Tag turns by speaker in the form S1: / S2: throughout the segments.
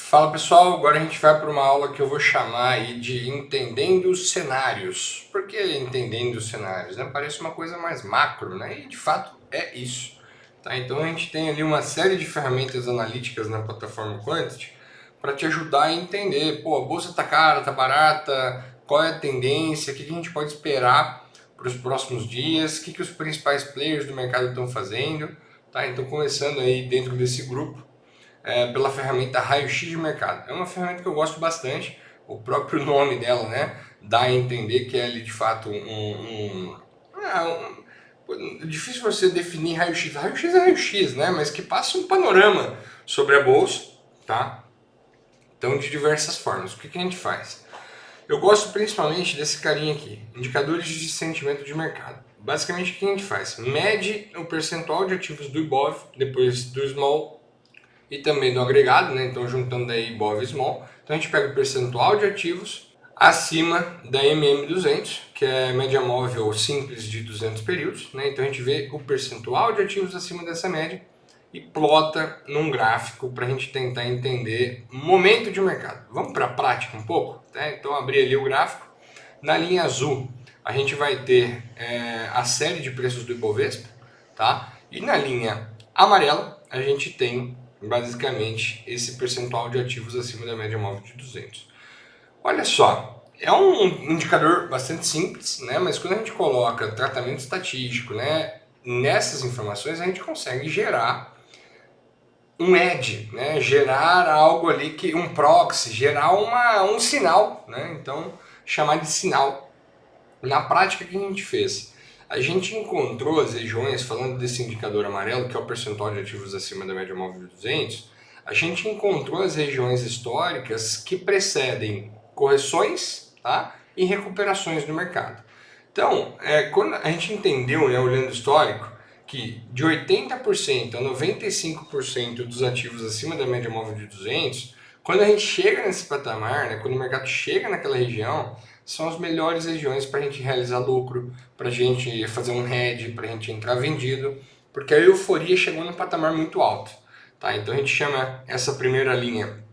S1: Fala pessoal, agora a gente vai para uma aula que eu vou chamar aí de Entendendo os Cenários. Por que Entendendo os Cenários? Né? Parece uma coisa mais macro, né? E de fato é isso. Tá? Então a gente tem ali uma série de ferramentas analíticas na plataforma Quantity para te ajudar a entender, pô, a bolsa tá cara, tá barata, qual é a tendência, o que a gente pode esperar para os próximos dias, o que os principais players do mercado estão fazendo. Tá? Então começando aí dentro desse grupo pela ferramenta Raio-X de Mercado. É uma ferramenta que eu gosto bastante, o próprio nome dela, né, dá a entender que é ali de fato difícil você definir raio-x. Raio-x é raio-x, né, mas que passa um panorama sobre a bolsa, tá? Então, de diversas formas. O que a gente faz? Eu gosto principalmente desse carinha aqui, indicadores de sentimento de mercado. Basicamente, o que a gente faz? Mede o percentual de ativos do IBOV, depois do Small e também do agregado, né? Então juntando daí IBOV e Small. Então a gente pega o percentual de ativos acima da MM200, que é a média móvel simples de 200 períodos, né? Então a gente vê o percentual de ativos acima dessa média e plota num gráfico para a gente tentar entender o momento de mercado. Vamos para a prática um pouco? Né? Então abrir ali o gráfico. Na linha azul a gente vai ter a série de preços do Ibovespa, tá? E na linha amarela a gente tem basicamente esse percentual de ativos acima da média móvel de 200. Olha só, é um indicador bastante simples, né? Mas quando a gente coloca tratamento estatístico, né, nessas informações a gente consegue gerar um edge, né? Gerar algo ali que um proxy, gerar um sinal, né? Então chamar de sinal. Na prática, o que a gente fez? A gente encontrou as regiões, falando desse indicador amarelo, que é o percentual de ativos acima da média móvel de 200, a gente encontrou as regiões históricas que precedem correções, tá? E recuperações do mercado. Então, quando a gente entendeu, né, olhando o histórico, que de 80% a 95% dos ativos acima da média móvel de 200, quando a gente chega nesse patamar, né, quando o mercado chega naquela região, são as melhores regiões para a gente realizar lucro, para a gente fazer um hedge, para a gente entrar vendido, porque a euforia chegou num patamar muito alto. Tá? Então a gente chama essa primeira linha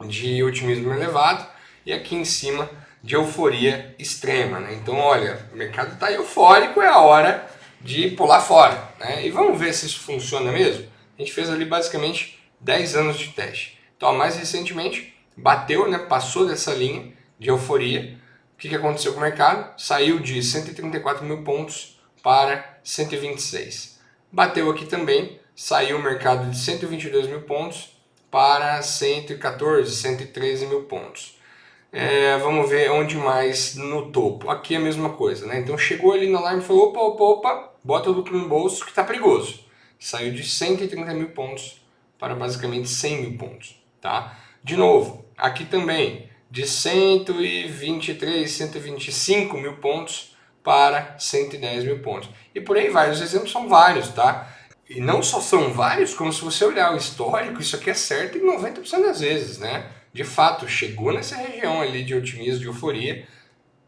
S1: de otimismo elevado e aqui em cima de euforia extrema. Né? Então, olha, o mercado está eufórico, é a hora de pular fora. Né? E vamos ver se isso funciona mesmo? A gente fez ali basicamente 10 anos de teste. Então, mais recentemente, bateu, né, passou dessa linha de euforia. O que aconteceu com o mercado? Saiu de 134 mil pontos para 126. Bateu aqui também, saiu o mercado de 122 mil pontos para 114, 113 mil pontos. Vamos ver onde mais no topo. Aqui é a mesma coisa, né? Então chegou ali no alarme e falou: opa, bota o lucro no bolso que está perigoso. Saiu de 130 mil pontos para basicamente 100 mil pontos, tá? De novo, aqui também de 123, 125 mil pontos para 110 mil pontos. E por aí vai, os exemplos são vários, tá? E não só são vários, como se você olhar o histórico, isso aqui é certo em 90% das vezes, né? De fato, chegou nessa região ali de otimismo, de euforia,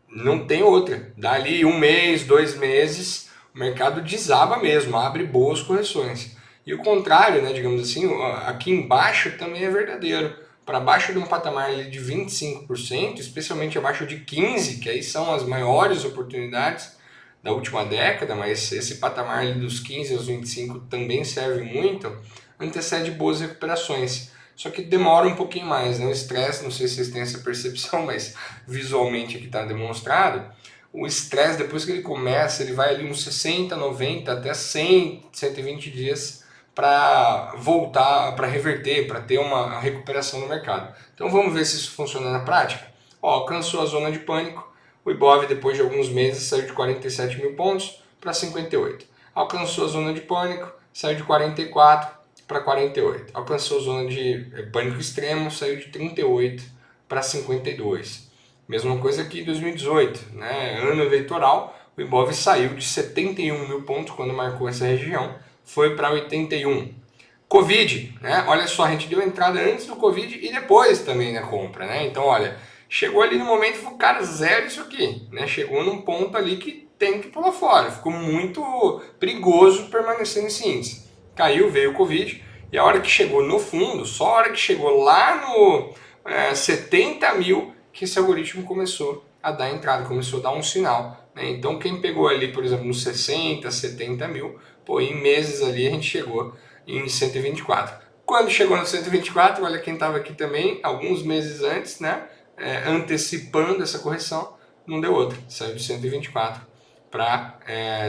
S1: não tem outra. Dali um mês, 2 meses, o mercado desaba mesmo, abre boas correções. E o contrário, né, digamos assim, aqui embaixo também é verdadeiro. Para baixo de um patamar ali de 25%, especialmente abaixo de 15%, que aí são as maiores oportunidades da última década, mas esse patamar ali dos 15 aos 25 também serve muito, antecede boas recuperações. Só que demora um pouquinho mais, né? O estresse, não sei se vocês têm essa percepção, mas visualmente aqui está demonstrado. O estresse, depois que ele começa, ele vai ali uns 60, 90, até 100, 120 dias para voltar, para reverter, para ter uma recuperação no mercado. Então vamos ver se isso funciona na prática. Ó, alcançou a zona de pânico, o Ibov, depois de alguns meses, saiu de 47 mil pontos para 58. Alcançou a zona de pânico, saiu de 44 para 48. Alcançou a zona de pânico extremo, saiu de 38 para 52. Mesma coisa que em 2018, né? Ano eleitoral, o Ibov saiu de 71 mil pontos quando marcou essa região, foi para 81. Covid, né? Olha só, a gente deu entrada antes do Covid e depois também na compra, né? Então, olha, chegou ali no momento e falou, cara, zero isso aqui, né? Chegou num ponto ali que tem que pular fora. Ficou muito perigoso permanecer nesse índice. Caiu, veio o Covid E a hora que chegou no fundo, só a hora que chegou lá no 70 mil, que esse algoritmo começou a dar entrada, começou a dar um sinal. Né? Então quem pegou ali, por exemplo, nos 60, 70 mil, pô, em meses ali a gente chegou em 124. Quando chegou no 124, olha quem estava aqui também, alguns meses antes, né? Antecipando essa correção, não deu outra, saiu de 124 para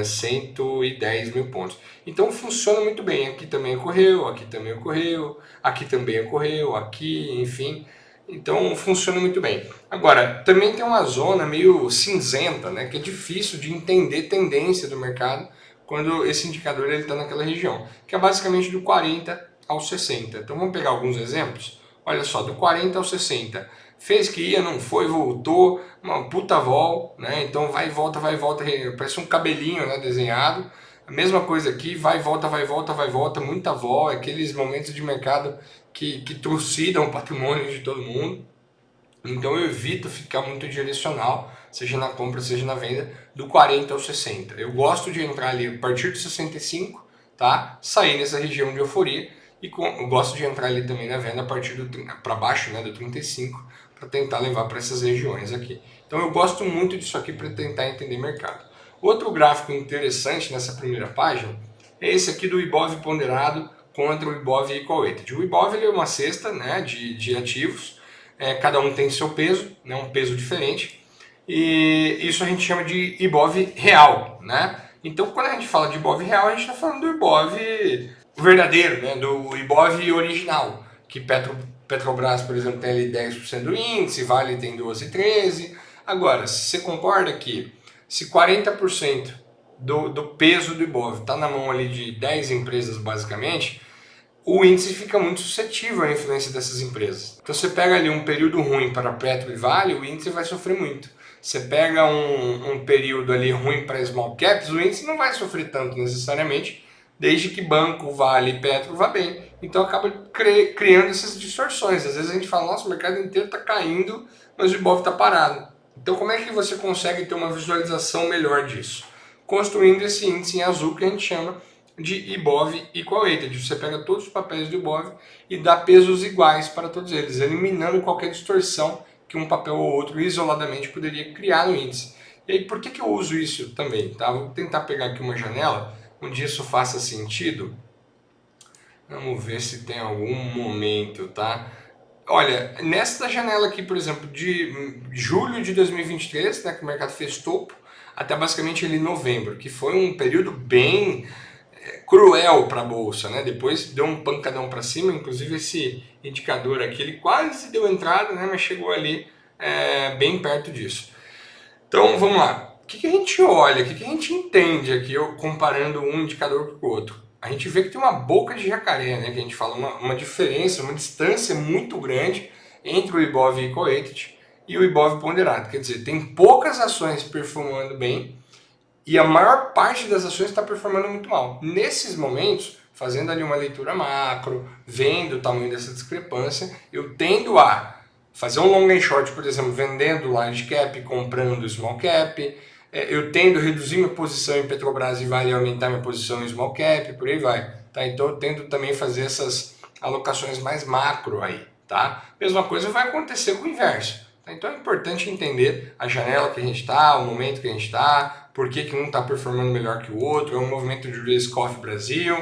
S1: 110 mil pontos. Então funciona muito bem. Aqui também ocorreu, aqui também ocorreu, aqui também ocorreu, aqui, enfim. Então funciona muito bem. Agora, também tem uma zona meio cinzenta, né, que é difícil de entender tendência do mercado quando esse indicador está naquela região, que é basicamente do 40 ao 60. Então vamos pegar alguns exemplos. Olha só, do 40 ao 60. Fez que ia, não foi, voltou, uma puta vol, né? Então vai e volta, parece um cabelinho, né, desenhado. A mesma coisa aqui, vai e volta, vai e volta, vai e volta, muita vol, aqueles momentos de mercado que trucidam o patrimônio de todo mundo. Então eu evito ficar muito direcional, seja na compra, seja na venda, do 40 ao 60. Eu gosto de entrar ali a partir do 65, tá? Sair nessa região de euforia e eu gosto de entrar ali também na venda a partir do para baixo, né, do 35, para tentar levar para essas regiões aqui. Então eu gosto muito disso aqui para tentar entender mercado. Outro gráfico interessante nessa primeira página é esse aqui do Ibov ponderado contra o Ibov Equal Weighted. O Ibov ele é uma cesta, né, de ativos, cada um tem seu peso, né, um peso diferente, e isso a gente chama de Ibov real, né? Então quando a gente fala de Ibov real, a gente está falando do Ibov verdadeiro, né, do Ibov original, que Petrobras, por exemplo, tem ali 10% do índice, Vale tem 12, 13. Agora, você concorda que se 40% do peso do Ibov está na mão ali de 10 empresas basicamente, o índice fica muito suscetível à influência dessas empresas. Então você pega ali um período ruim para Petro e Vale, o índice vai sofrer muito. Você pega um período ali ruim para small caps, o índice não vai sofrer tanto necessariamente, desde que banco, Vale e Petro vá bem. Então acaba criando essas distorções. Às vezes a gente fala, nossa, o mercado inteiro está caindo, mas o Ibov está parado. Então como é que você consegue ter uma visualização melhor disso? Construindo esse índice em azul que a gente chama de Ibov Equal Weighted. Você pega todos os papéis do Ibov e dá pesos iguais para todos eles, eliminando qualquer distorção que um papel ou outro isoladamente poderia criar no índice. E aí, por que eu uso isso também? Tá? Vou tentar pegar aqui uma janela onde isso faça sentido. Vamos ver se tem algum momento, tá? Olha, nesta janela aqui, por exemplo, de julho de 2023, né, que o mercado fez topo, até basicamente ali novembro, que foi um período bem cruel para a bolsa, né? Depois deu um pancadão para cima, inclusive esse indicador aqui, ele quase deu entrada, né? Mas chegou ali bem perto disso. Então, vamos lá. O que a gente olha, o que a gente entende aqui, comparando um indicador com o outro? A gente vê que tem uma boca de jacaré, né? Que a gente fala, uma diferença, uma distância muito grande entre o Ibov Equal Weighted e o Ibov ponderado. Quer dizer, tem poucas ações performando bem, e a maior parte das ações está performando muito mal. Nesses momentos, fazendo ali uma leitura macro, vendo o tamanho dessa discrepância, eu tendo a fazer um long and short, por exemplo, vendendo large cap, comprando small cap, eu tendo a reduzir minha posição em Petrobras e Vale e aumentar minha posição em small cap, por aí vai. Tá? Então eu tento também fazer essas alocações mais macro aí. Tá? Mesma coisa vai acontecer com o inverso. Tá? Então é importante entender a janela que a gente está, o momento que a gente está, por que um está performando melhor que o outro. É um movimento de risk-off Brasil,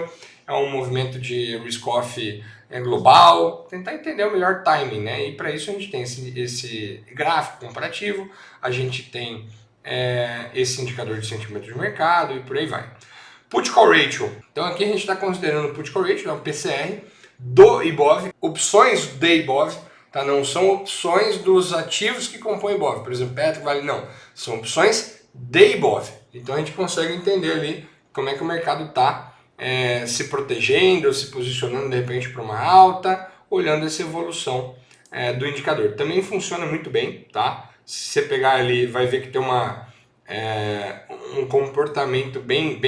S1: é um movimento de risk-off global, tentar entender o melhor timing, né? E para isso a gente tem esse gráfico comparativo, a gente tem esse indicador de sentimento de mercado e por aí vai. Put Call Ratio. Então aqui a gente está considerando o Put Call Ratio, é um PCR do Ibov, opções de Ibov, tá? Não são opções dos ativos que compõem Ibov, por exemplo, Petro, Vale, não. São opções de Ibov. Então a gente consegue entender ali como é que o mercado está se protegendo, se posicionando de repente para uma alta, olhando essa evolução do indicador. Também funciona muito bem, tá? Se você pegar ali, vai ver que tem um comportamento bem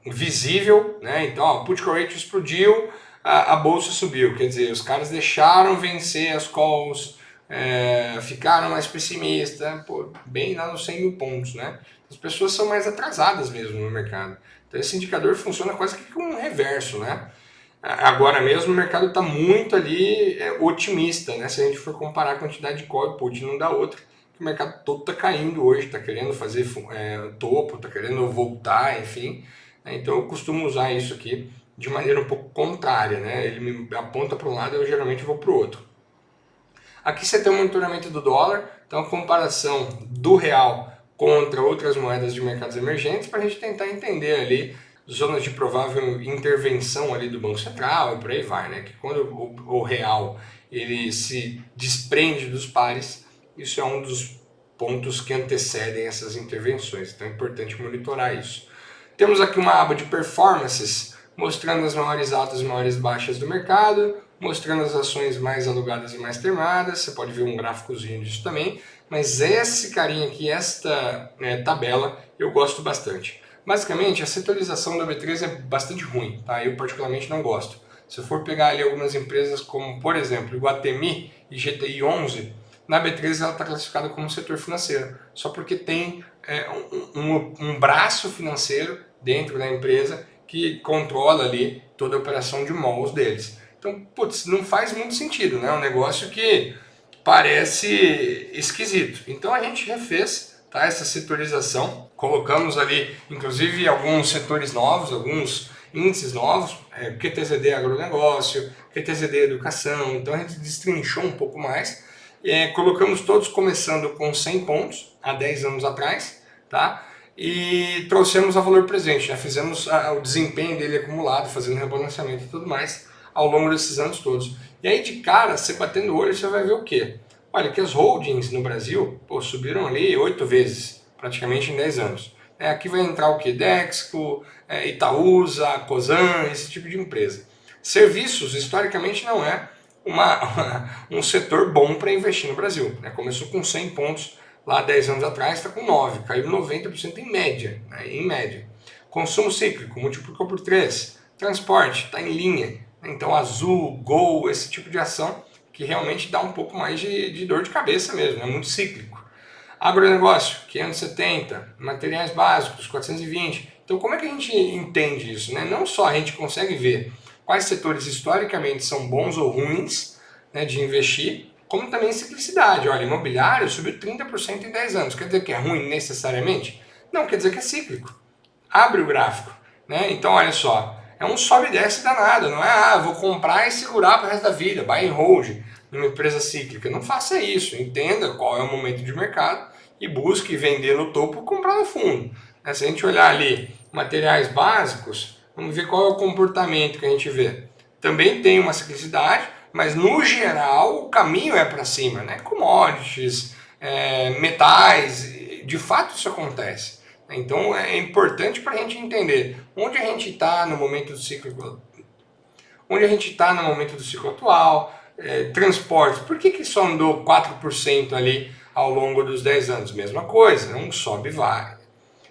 S1: visível, né? Então, ó, o put call ratio explodiu, a bolsa subiu, quer dizer, os caras deixaram vencer as calls, ficaram mais pessimistas, bem lá nos 100 mil pontos, né? As pessoas são mais atrasadas mesmo no mercado. Então esse indicador funciona quase que como um reverso, né? Agora mesmo o mercado está muito ali otimista, né? Se a gente for comparar a quantidade de call e put, não dá outra. O mercado todo está caindo hoje, está querendo fazer topo, está querendo voltar, enfim. Então eu costumo usar isso aqui de maneira um pouco contrária, né? Ele me aponta para um lado e eu geralmente vou para o outro. Aqui você tem o monitoramento do dólar, então a comparação do real contra outras moedas de mercados emergentes para a gente tentar entender ali zonas de provável intervenção ali do Banco Central e por aí vai, né? Que quando o real ele se desprende dos pares, isso é um dos pontos que antecedem essas intervenções, então é importante monitorar isso. Temos aqui uma aba de performances, mostrando as maiores altas e maiores baixas do mercado, mostrando as ações mais alugadas e mais terminadas, você pode ver um gráficozinho disso também, mas esse carinha aqui, esta tabela, eu gosto bastante. Basicamente, a setorização da B3 é bastante ruim, tá? Eu particularmente não gosto. Se eu for pegar ali algumas empresas como, por exemplo, Iguatemi e GTI 11, na B3 ela está classificada como setor financeiro, só porque tem um braço financeiro dentro da empresa que controla ali toda a operação de malls deles. Então, putz, não faz muito sentido, né? É um negócio que parece esquisito. Então a gente refez, tá, essa setorização, colocamos ali, inclusive, alguns setores novos, alguns índices novos, QTZD agronegócio, QTZD educação, então a gente destrinchou um pouco mais, colocamos todos começando com 100 pontos, há 10 anos atrás, tá? E trouxemos a valor presente, já fizemos o desempenho dele acumulado, fazendo rebalanceamento e tudo mais, ao longo desses anos todos. E aí de cara, você batendo o olho, você vai ver o quê? Olha, que as holdings no Brasil subiram ali 8 vezes, praticamente em 10 anos. Aqui vai entrar o quê? Dexco, Itaúsa, Cosan, esse tipo de empresa. Serviços, historicamente, não é um setor bom para investir no Brasil. Começou com 100 pontos lá 10 anos atrás, está com 9, caiu 90% em média. Em média. Consumo cíclico, multiplicou por 3. Transporte, está em linha. Então Azul, Gol, esse tipo de ação que realmente dá um pouco mais de dor de cabeça mesmo, é muito cíclico. Agronegócio, 570, materiais básicos, 420. Então como é que a gente entende isso? Não só a gente consegue ver quais setores historicamente são bons ou ruins de investir, como também ciclicidade. Olha, imobiliário subiu 30% em 10 anos. Quer dizer que é ruim necessariamente? Não, quer dizer que é cíclico. Abre o gráfico. Então olha só, é um sobe e desce danado, não é vou comprar e segurar para o resto da vida, buy and hold numa empresa cíclica. Não faça isso, entenda qual é o momento de mercado e busque vender no topo e comprar no fundo. Se a gente olhar ali materiais básicos, vamos ver qual é o comportamento que a gente vê. Também tem uma ciclicidade, mas no geral o caminho é para cima, commodities, metais, de fato isso acontece. Então é importante para a gente entender onde a gente está no momento do ciclo, onde a gente está no momento do ciclo atual, transportes, por que só andou 4% ali ao longo dos 10 anos? Mesma coisa, é um sobe e vai,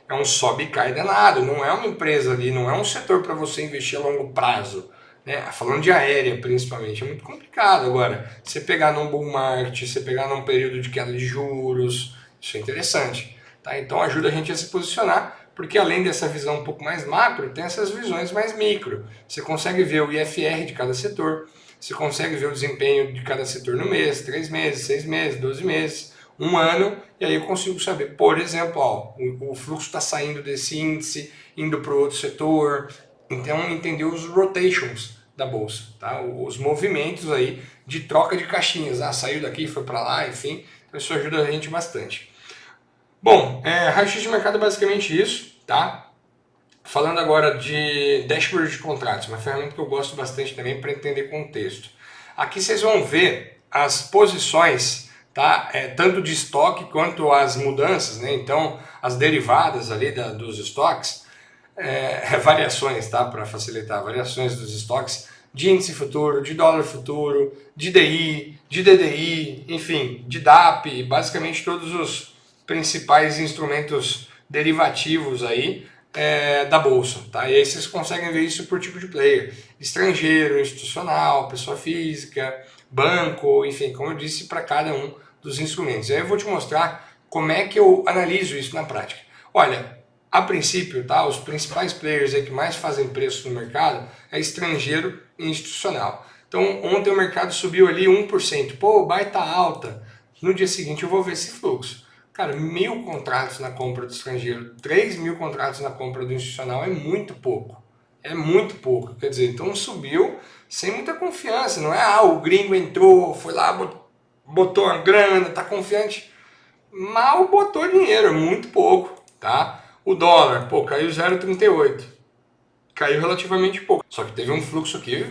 S1: é um sobe e cai danado, não é uma empresa ali, não é um setor para você investir a longo prazo. Falando de aérea principalmente, é muito complicado. Agora, você pegar num bull market, você pegar num período de queda de juros, isso é interessante. Então ajuda a gente a se posicionar, porque além dessa visão um pouco mais macro, tem essas visões mais micro. Você consegue ver o IFR de cada setor, você consegue ver o desempenho de cada setor no mês, 3 meses, 6 meses, 12 meses, um ano, e aí eu consigo saber, por exemplo, o fluxo está saindo desse índice, indo para o outro setor, então entender os rotations da bolsa, os movimentos aí de troca de caixinhas, saiu daqui, foi para lá, enfim, então isso ajuda a gente bastante. Bom, raio-x de mercado é basicamente isso, tá? Falando agora de dashboard de contratos, uma ferramenta que eu gosto bastante também para entender contexto. Aqui vocês vão ver as posições, tá? Tanto de estoque quanto as mudanças, então as derivadas ali dos estoques, variações, tá? Para facilitar, variações dos estoques de índice futuro, de dólar futuro, de DI, de DDI, enfim, de DAP, basicamente todos os principais instrumentos derivativos aí da bolsa, tá? E aí vocês conseguem ver isso por tipo de player: estrangeiro, institucional, pessoa física, banco, enfim, como eu disse, para cada um dos instrumentos. E aí eu vou te mostrar como é que eu analiso isso na prática. Olha, a princípio, tá? Os principais players aí que mais fazem preço no mercado é estrangeiro institucional. Então ontem o mercado subiu ali 1%, pô, baita alta. No dia seguinte eu vou ver esse fluxo. Cara, 1.000 contratos na compra do estrangeiro, 3.000 contratos na compra do institucional é muito pouco. É muito pouco. Quer dizer, então subiu sem muita confiança. Não é, o gringo entrou, foi lá, botou a grana, tá confiante. Mal botou dinheiro, muito pouco, tá? O dólar, pô, caiu 0,38. Caiu relativamente pouco. Só que teve um fluxo aqui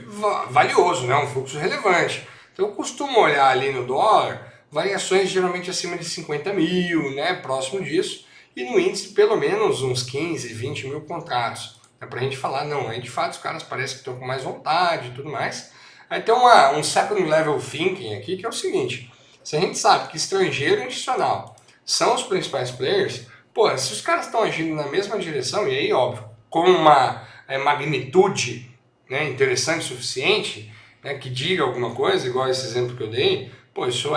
S1: valioso, né? Um fluxo relevante. Então eu costumo olhar ali no dólar variações geralmente acima de 50 mil, né? Próximo disso. E no índice pelo menos uns 15, 20 mil contratos. É pra gente falar, não, aí de fato os caras parecem que estão com mais vontade e tudo mais. Aí tem um second level thinking aqui que é o seguinte: se a gente sabe que estrangeiro e institucional são os principais players, pô, se os caras estão agindo na mesma direção, e aí, óbvio, com uma magnitude, né, interessante o suficiente, né, que diga alguma coisa, igual esse exemplo que eu dei, pô, isso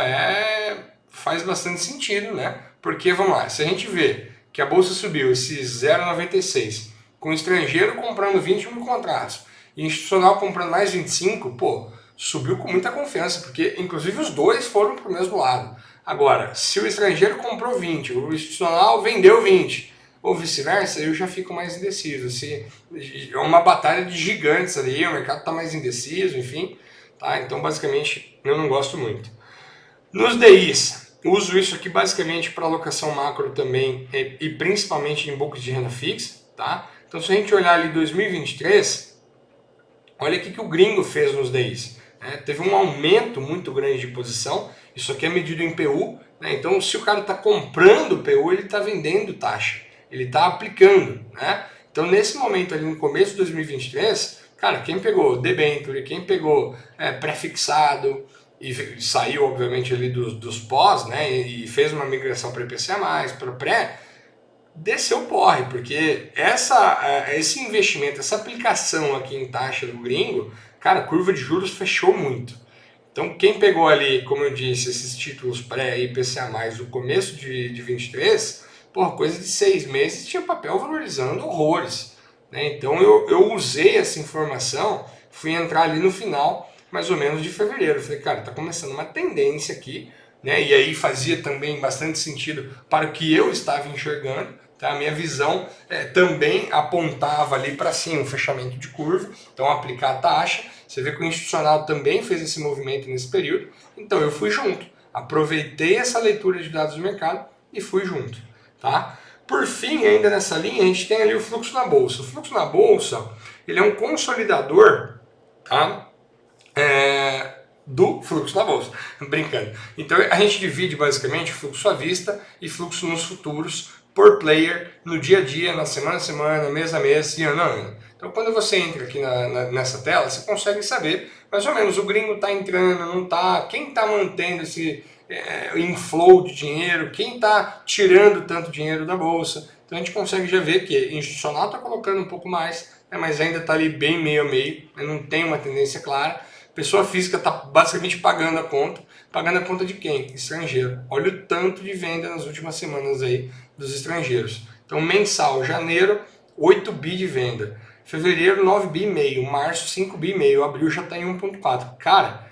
S1: faz bastante sentido, né? Porque, vamos lá, se a gente vê que a bolsa subiu esse 0,96, com o estrangeiro comprando 20 mil contratos e institucional comprando mais 25, pô, subiu com muita confiança, porque inclusive os dois foram para o mesmo lado. Agora, se o estrangeiro comprou 20, o institucional vendeu 20, ou vice-versa, eu já fico mais indeciso. Se é uma batalha de gigantes ali, o mercado está mais indeciso, enfim. Tá? Então, basicamente, eu não gosto muito. Nos DIs, uso isso aqui basicamente para alocação macro também e principalmente em books de renda fixa. Tá? Então, se a gente olhar ali 2023, olha o que o gringo fez nos DIs. Teve um aumento muito grande de posição, isso aqui é medido em PU, né? Então se o cara está comprando PU, ele está vendendo taxa, ele está aplicando. Né? Então nesse momento ali no começo de 2023, cara, quem pegou debenture, quem pegou pré-fixado e saiu obviamente ali dos pós, né? E fez uma migração para IPCA+, para pré, desceu o porre, porque esse investimento, essa aplicação aqui em taxa do gringo, cara, a curva de juros fechou muito. Então quem pegou ali, como eu disse, esses títulos pré-IPCA+, no começo de 23, porra, coisa de 6 meses tinha papel valorizando horrores. Né? Então eu usei essa informação, fui entrar ali no final, mais ou menos de fevereiro. Falei, cara, tá começando uma tendência aqui, né? E aí fazia também bastante sentido para o que eu estava enxergando. Tá? A minha visão também apontava ali para cima, um fechamento de curva, então aplicar a taxa. Você vê que o institucional também fez esse movimento nesse período, então eu fui junto. Aproveitei essa leitura de dados do mercado e fui junto. Tá? Por fim, ainda nessa linha, a gente tem ali o fluxo na bolsa. O fluxo na bolsa, ele é um consolidador, tá? Do fluxo na bolsa, brincando. Então a gente divide basicamente fluxo à vista e fluxo nos futuros por player no dia a dia, na semana a semana, mês a mês e ano a ano. Então quando você entra aqui nessa tela, você consegue saber mais ou menos o gringo está entrando, não está, quem está mantendo esse inflow de dinheiro, quem está tirando tanto dinheiro da bolsa. Então a gente consegue já ver que institucional está colocando um pouco mais, mas ainda está ali bem meio a meio, não tem uma tendência clara. Pessoa física está basicamente pagando a conta de quem? Estrangeiro. Olha o tanto de venda nas últimas semanas aí dos estrangeiros. Então mensal, janeiro, 8 bi de venda. Fevereiro, 9 bi e meio. Março, 5 bi e meio. Abril já está em 1,4. Cara,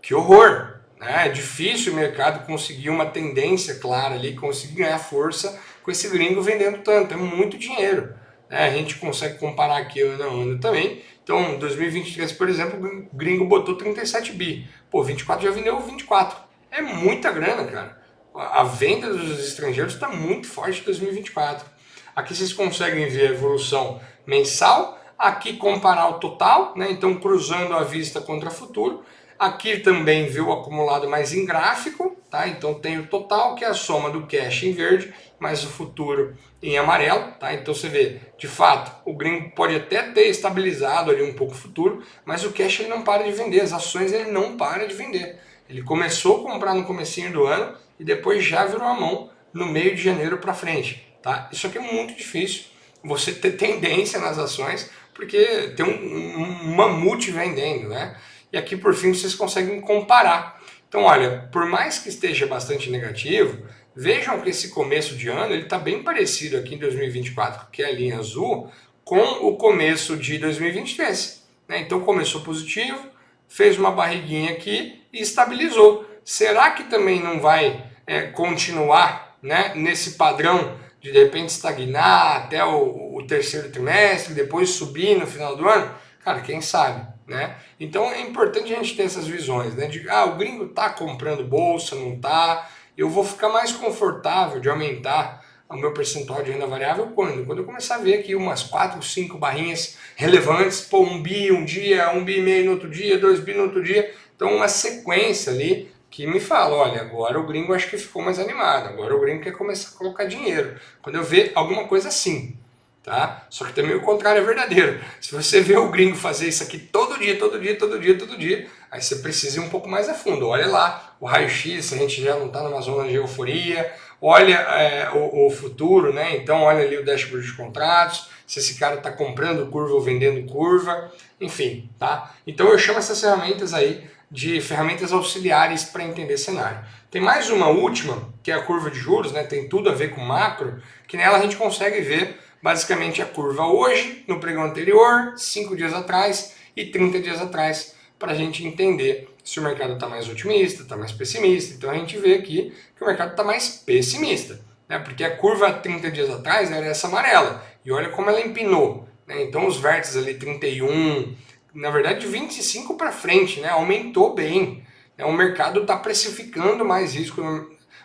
S1: que horror! Né? É difícil o mercado conseguir uma tendência clara ali, conseguir ganhar força com esse gringo vendendo tanto. É muito dinheiro. A gente consegue comparar aqui ano a ano também. Então, em 2023, por exemplo, o gringo botou 37 bi. Pô, 24 já vendeu 24. É muita grana, cara. A venda dos estrangeiros está muito forte em 2024. Aqui vocês conseguem ver a evolução mensal. Aqui comparar o total, né? Então cruzando a vista contra futuro. Aqui também vê o acumulado mais em gráfico, tá? Então tem o total, que é a soma do cash em verde, mais o futuro em amarelo, tá? Então você vê, de fato, o gringo pode até ter estabilizado ali um pouco o futuro, mas o cash ele não para de vender, as ações ele não para de vender. Ele começou a comprar no comecinho do ano e depois já virou a mão no meio de janeiro para frente, tá? Isso aqui é muito difícil, você ter tendência nas ações, porque tem um mamute vendendo, né? E aqui por fim vocês conseguem comparar. Então olha, por mais que esteja bastante negativo, vejam que esse começo de ano ele está bem parecido aqui em 2024, que é a linha azul, com o começo de 2023. né? Então começou positivo, fez uma barriguinha aqui e estabilizou. Será que também não vai continuar, né, nesse padrão de repente estagnar até o terceiro trimestre, depois subir no final do ano? Cara, quem sabe, né? Então é importante a gente ter essas visões, né? De, o gringo tá comprando bolsa, não tá? Eu vou ficar mais confortável de aumentar o meu percentual de renda variável quando? Quando eu começar a ver aqui umas 4, 5 barrinhas relevantes, pô, 1 bi um dia, 1 bi e meio no outro dia, 2 bi no outro dia, então uma sequência ali que me fala, olha, agora o gringo acho que ficou mais animado, agora o gringo quer começar a colocar dinheiro. Quando eu ver alguma coisa assim, tá? Só que também o contrário é verdadeiro. Se você vê o gringo fazer isso aqui todo dia, todo dia, todo dia, todo dia, aí você precisa ir um pouco mais a fundo. Olha lá o raio-x, se a gente já não está numa zona de euforia, olha o futuro, né? Então olha ali o dashboard de contratos, se esse cara está comprando curva ou vendendo curva, enfim, tá? Então eu chamo essas ferramentas aí de ferramentas auxiliares para entender cenário. Tem mais uma última, que é a curva de juros, né? Tem tudo a ver com macro, que nela a gente consegue ver basicamente a curva hoje, no pregão anterior, 5 dias atrás e 30 dias atrás, para a gente entender se o mercado está mais otimista, está mais pessimista. Então a gente vê aqui que o mercado está mais pessimista, né? Porque a curva 30 dias atrás era essa amarela, e olha como ela empinou, né? Então os vértices ali 31, na verdade de 25 para frente, né? Aumentou bem, né? O mercado está precificando mais risco,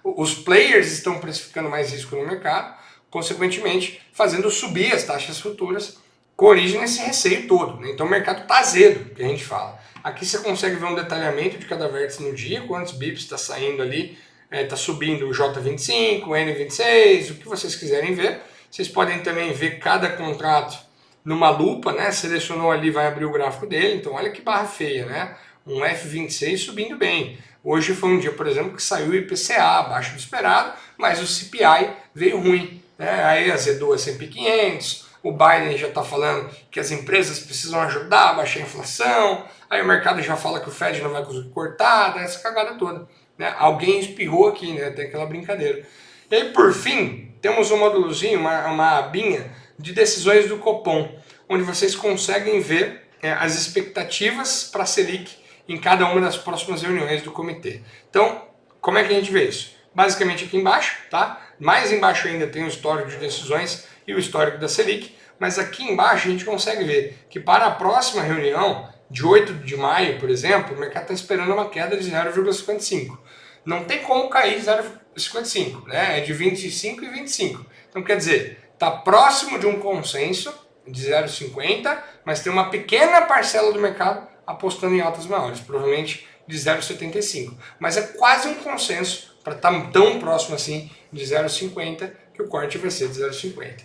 S1: os players estão precificando mais risco no mercado, consequentemente fazendo subir as taxas futuras, com origem nesse receio todo, né? Então o mercado está azedo, que a gente fala. Aqui você consegue ver um detalhamento de cada vértice no dia, quantos bips está saindo ali, está subindo o J25, o N26, o que vocês quiserem ver. Vocês podem também ver cada contrato numa lupa, né? Selecionou ali, vai abrir o gráfico dele, então olha que barra feia, né? Um F26 subindo bem. Hoje foi um dia, por exemplo, que saiu o IPCA abaixo do esperado, mas o CPI veio ruim, né? Aí azedou a S&P 500, o Biden já está falando que as empresas precisam ajudar a baixar a inflação, aí o mercado já fala que o Fed não vai conseguir cortar, essa cagada toda, né? Alguém espirrou aqui, né? Tem aquela brincadeira. E aí, por fim, temos um módulozinho, uma abinha de decisões do Copom, onde vocês conseguem ver as expectativas para a Selic em cada uma das próximas reuniões do comitê. Então, como é que a gente vê isso? Basicamente aqui embaixo, tá? Mais embaixo ainda tem o histórico de decisões e o histórico da Selic, mas aqui embaixo a gente consegue ver que para a próxima reunião, de 8 de maio, por exemplo, o mercado está esperando uma queda de 0,55. Não tem como cair de 0,55, né? É de 25 e 25. Então, quer dizer, está próximo de um consenso de 0,50, mas tem uma pequena parcela do mercado apostando em altas maiores, provavelmente de 0,75. Mas é quase um consenso para estar tão próximo assim de 0,50 que o corte vai ser de 0,50.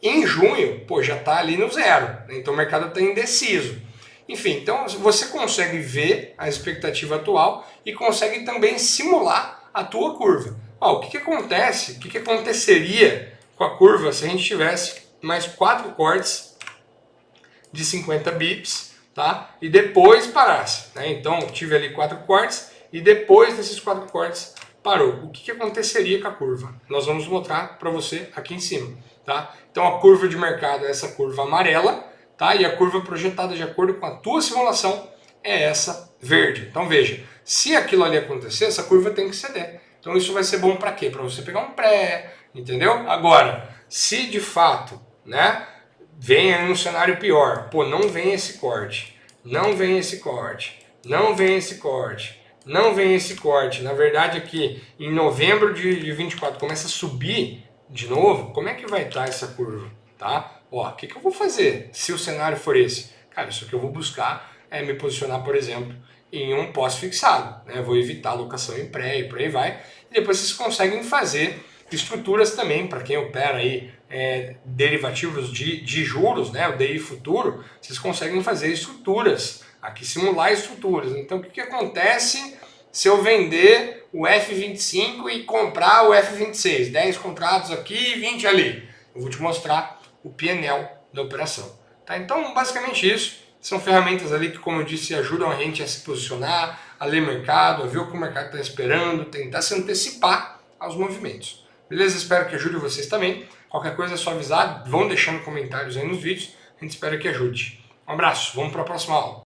S1: Em junho, pô, já está ali no zero, né? Então o mercado está indeciso. Enfim, então você consegue ver a expectativa atual e consegue também simular a tua curva. Ó, o que acontece, o que aconteceria com a curva se a gente tivesse mais 4 cortes de 50 bips, tá? E depois parasse, né? Então tive ali 4 cortes e depois desses 4 cortes parou. O que aconteceria com a curva? Nós vamos mostrar para você aqui em cima, tá? Então a curva de mercado é essa curva amarela, tá? E a curva projetada de acordo com a tua simulação é essa verde. Então veja, se aquilo ali acontecer, essa curva tem que ceder. Então isso vai ser bom para quê? Para você pegar um pré, entendeu? Agora, se de fato, né, vem um cenário pior, pô, não vem esse corte, não vem esse corte, não vem esse corte, não vem esse corte. Na verdade aqui, em novembro de 24 começa a subir de novo, como é que vai estar essa curva, tá? Ó, o que eu vou fazer se o cenário for esse? Cara, isso que eu vou buscar é me posicionar, por exemplo, em um pós-fixado, né? Vou evitar alocação em pré e por aí vai. E depois vocês conseguem fazer estruturas também, para quem opera aí derivativos de juros, né? O DI futuro, vocês conseguem fazer estruturas, aqui simular estruturas. Então o que acontece se eu vender o F25 e comprar o F26? 10 contratos aqui e 20 ali. Eu vou te mostrar o PNL da operação. Tá? Então, basicamente isso. São ferramentas ali que, como eu disse, ajudam a gente a se posicionar, a ler mercado, a ver o que o mercado está esperando, tentar se antecipar aos movimentos. Beleza? Espero que ajude vocês também. Qualquer coisa é só avisar, vão deixando comentários aí nos vídeos. A gente espera que ajude. Um abraço, vamos para a próxima aula.